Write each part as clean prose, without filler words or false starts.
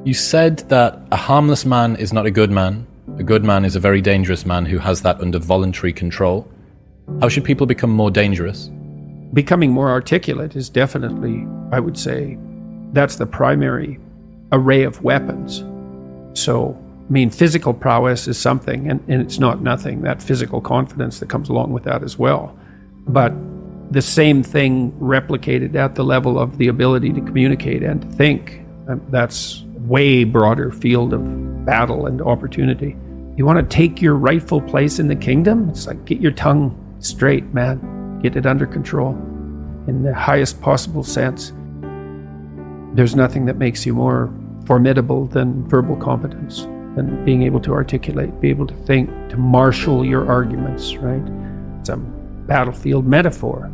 You said that a harmless man is not a good man. A good man is a very dangerous man who has that under voluntary control. How should people become more dangerous? Becoming more articulate is definitely, I would say, that's the primary array of weapons. So, I mean, physical prowess is something, and it's not nothing, that physical confidence that comes along with that as well. But the same thing replicated at the level of the ability to communicate and to think, that's way broader field of battle and opportunity. You want to take your rightful place in the kingdom? It's like, get your tongue straight, man. Get it under control in the highest possible sense. There's nothing that makes you more formidable than verbal competence, than being able to articulate, be able to think, to marshal your arguments, right? It's a battlefield metaphor.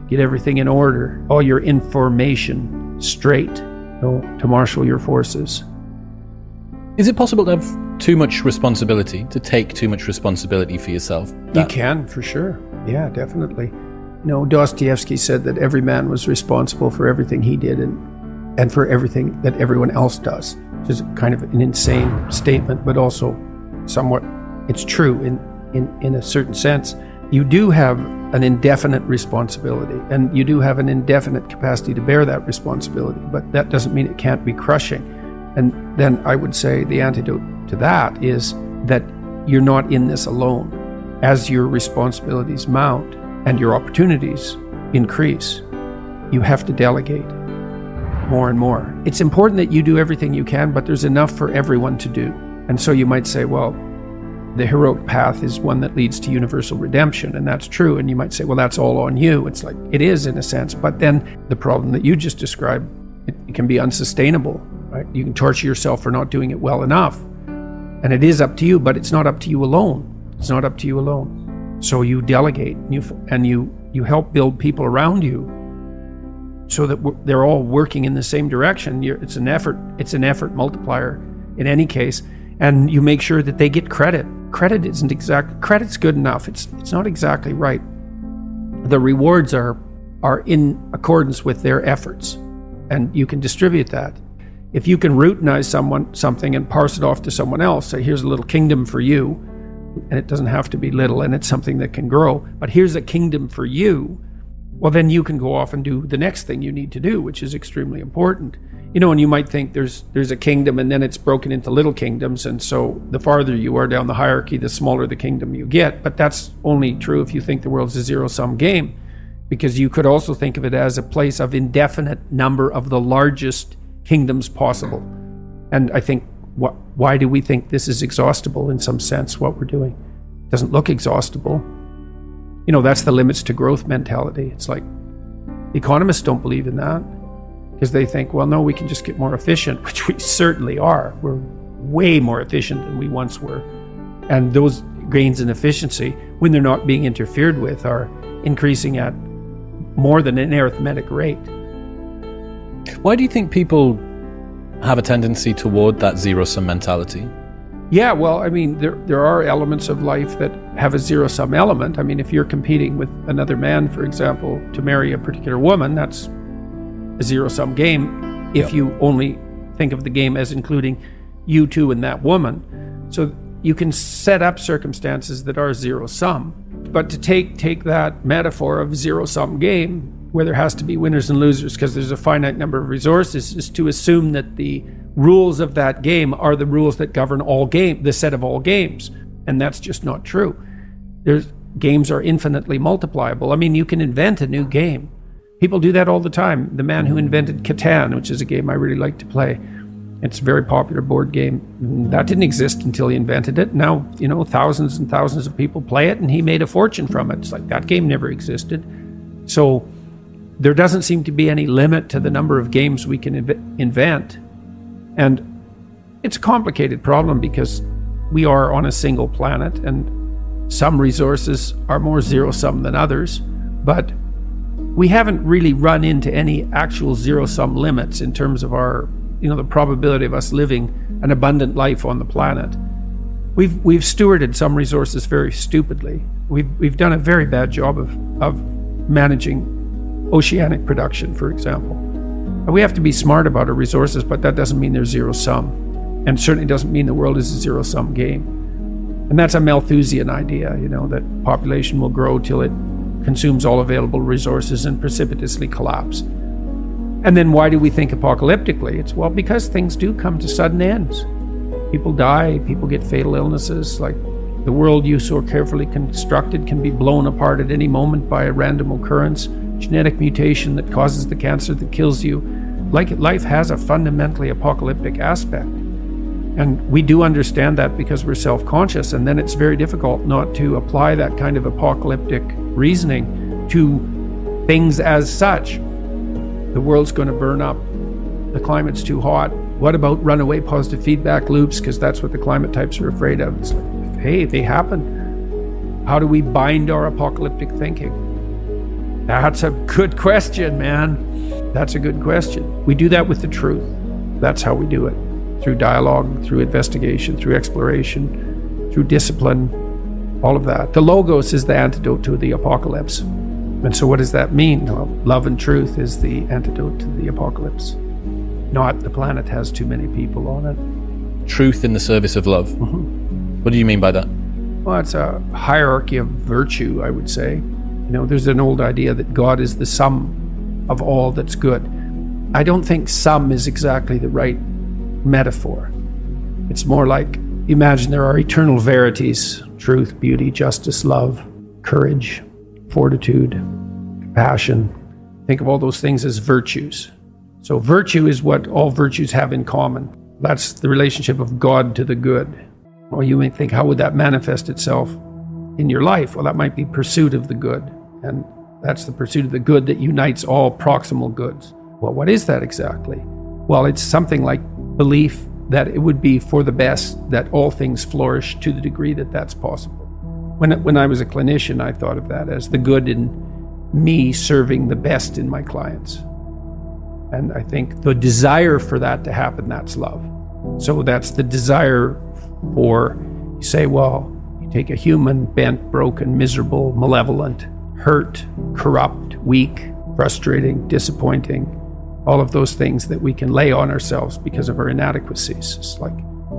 Get everything in order, all your information straight, to marshal your forces. Is it possible to have too much responsibility, to take too much responsibility for yourself? You can, for sure. Yeah, definitely. Dostoevsky said that every man was responsible for everything he did and for everything that everyone else does, which is kind of an insane statement, but also somewhat, it's true in a certain sense. You do have an indefinite responsibility, and you do have an indefinite capacity to bear that responsibility, but that doesn't mean it can't be crushing. And then I would say the antidote to that is that you're not in this alone. As your responsibilities mount and your opportunities increase, you have to delegate more and more. It's important that you do everything you can, but there's enough for everyone to do. And so you might say, well, the heroic path is one that leads to universal redemption, and that's true. And you might say, well, that's all on you. It's like, it is in a sense, but then the problem that you just described, it can be unsustainable, right? You can torture yourself for not doing it well enough. And it is up to you, but it's not up to you alone. It's not up to you alone. So you delegate, and you help build people around you so that they're all working in the same direction. It's an effort multiplier in any case. And you make sure that they get credit. Credit's good enough. It's not exactly right. The rewards are in accordance with their efforts, and you can distribute that. If you can routinize something and parse it off to someone else, say, here's a little kingdom for you, and it doesn't have to be little, and it's something that can grow, but here's a kingdom for you, well, then you can go off and do the next thing you need to do, which is extremely important. And you might think there's a kingdom, and then it's broken into little kingdoms, and so the farther you are down the hierarchy, the smaller the kingdom you get. But that's only true if you think the world's a zero-sum game, because you could also think of it as a place of indefinite number of the largest kingdoms possible. And I think, why do we think this is exhaustible in some sense, what we're doing? It doesn't look exhaustible. That's the limits to growth mentality. It's like, economists don't believe in that, because they think, well, no, we can just get more efficient, which we certainly are. We're way more efficient than we once were. And those gains in efficiency, when they're not being interfered with, are increasing at more than an arithmetic rate. Why do you think people have a tendency toward that zero-sum mentality? Yeah, well, I mean, there are elements of life that have a zero-sum element. I mean, if you're competing with another man, for example, to marry a particular woman, that's a zero-sum game if you only think of the game as including you two and that woman. So you can set up circumstances that are zero-sum. But to take that metaphor of zero-sum game, where there has to be winners and losers because there's a finite number of resources, is to assume that the rules of that game are the rules that govern the set of all games. And that's just not true. Games are infinitely multipliable. I mean, you can invent a new game. People do that all the time. The man who invented Catan, which is a game I really like to play, it's a very popular board game. That didn't exist until he invented it. Now, thousands and thousands of people play it, and he made a fortune from it. It's like, that game never existed. So there doesn't seem to be any limit to the number of games we can invent. And it's a complicated problem because we are on a single planet, and some resources are more zero-sum than others, but we haven't really run into any actual zero-sum limits in terms of our, the probability of us living an abundant life on the planet. We've stewarded some resources very stupidly. We've done a very bad job of managing oceanic production, for example. We have to be smart about our resources, but that doesn't mean there's zero sum. And certainly doesn't mean the world is a zero-sum game. And that's a Malthusian idea, that population will grow till it consumes all available resources and precipitously collapse. And then why do we think apocalyptically? It's, because things do come to sudden ends. People die, people get fatal illnesses, like the world you so carefully constructed can be blown apart at any moment by a random occurrence, genetic mutation that causes the cancer that kills you. Life has a fundamentally apocalyptic aspect. And we do understand that because we're self-conscious, and then it's very difficult not to apply that kind of apocalyptic reasoning to things as such. The world's going to burn up. The climate's too hot. What about runaway positive feedback loops? Because that's what the climate types are afraid of. It's like, hey, they happen. How do we bind our apocalyptic thinking? That's a good question, man. That's a good question. We do that with the truth. That's how we do it. Through dialogue, through investigation, through exploration, through discipline, all of that. The Logos is the antidote to the apocalypse. And so what does that mean? Well, love and truth is the antidote to the apocalypse. Not the planet has too many people on it. Truth in the service of love. Mm-hmm. What do you mean by that? Well, it's a hierarchy of virtue, I would say. There's an old idea that God is the sum of all that's good. I don't think sum is exactly the right metaphor. It's more like, imagine there are eternal verities: truth, beauty, justice, love, courage, fortitude, compassion. Think of all those things as virtues. So virtue is what all virtues have in common. That's the relationship of God to the good. Well, you may think, how would that manifest itself in your life? Well, that might be pursuit of the good. And that's the pursuit of the good that unites all proximal goods. Well, what is that exactly? Well, it's something like belief that it would be for the best that all things flourish to the degree that that's possible. When I was a clinician, I thought of that as the good in me serving the best in my clients. And I think the desire for that to happen, that's love. So that's the desire for, you say, well, you take a human, bent, broken, miserable, malevolent, hurt, corrupt, weak, frustrating, disappointing, all of those things that we can lay on ourselves because of our inadequacies. It's like,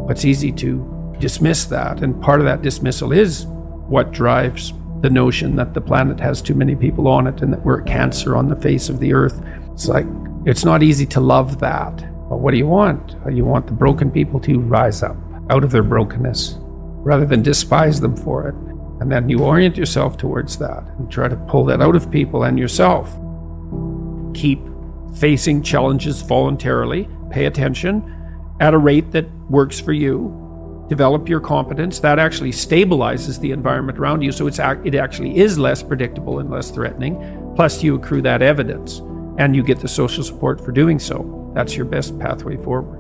it's easy to dismiss that. And part of that dismissal is what drives the notion that the planet has too many people on it and that we're a cancer on the face of the earth. It's like, it's not easy to love that. But what do you want? You want the broken people to rise up out of their brokenness rather than despise them for it. And then you orient yourself towards that and try to pull that out of people and yourself. Keep facing challenges voluntarily. Pay attention at a rate that works for you. Develop your competence. That actually stabilizes the environment around you, so it actually is less predictable and less threatening. Plus, you accrue that evidence, and you get the social support for doing so. That's your best pathway forward.